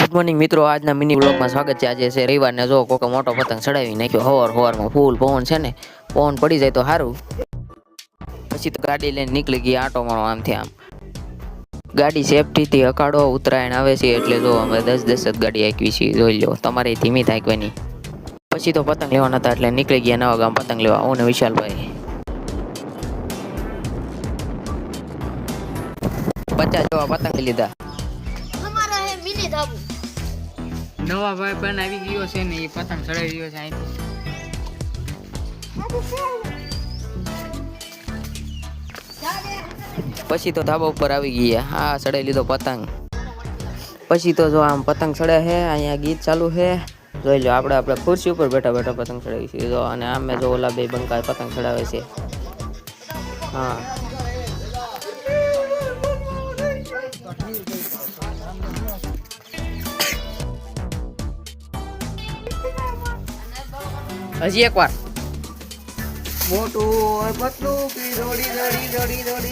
Good morning મિત્રો, આજના mini બ્લોગમાં સ્વાગત છે। આજે છે રવિવાર ને જો કોકે મોટો પતંગ ચડાવી નાખ્યો। હવારમાં ફૂલ પવન છે ને, પવન પડી જાય તો સારું। પછી તો ગાડી લઈને નીકળી ગઈ આંટો મારો આમથી આમ। ગાડી સેફટીથી હકાડો, ઉત્તરાયણ આવે છે એટલે જો અમે 10-10 જ ગાડી હાંકવી છે, જોઈ લો। તમારે ધીમી હાંકવાની। પછી તો પતંગ લેવાના હતા એટલે નીકળી ગયા નવા ગામ પતંગ લેવા। હું ને વિશાલભાઈ 50 જેવા પતંગ લીધા। નવા ભાઈ પણ આવી ગયો છે ને, એ પતંગ ચડાવી રહ્યો છે અહીંથી। પછી તો ધાબા ઉપર આવી ગયા। હા, ચડાવી લીધો પતંગ। પછી તો જો આમ પતંગ ચડે છે, અહીંયા ગીત ચાલુ છે, જોઈ લો। આપણે ખુરશી ઉપર બેઠા બેઠા પતંગ ચડાવી છે જો। અને આમે જો ઓલા બે બંકા પતંગ ચડાવે છે। હા, હજી એક વાર મોટું હોય પતલું, દોડી દોડી દોડી દોડી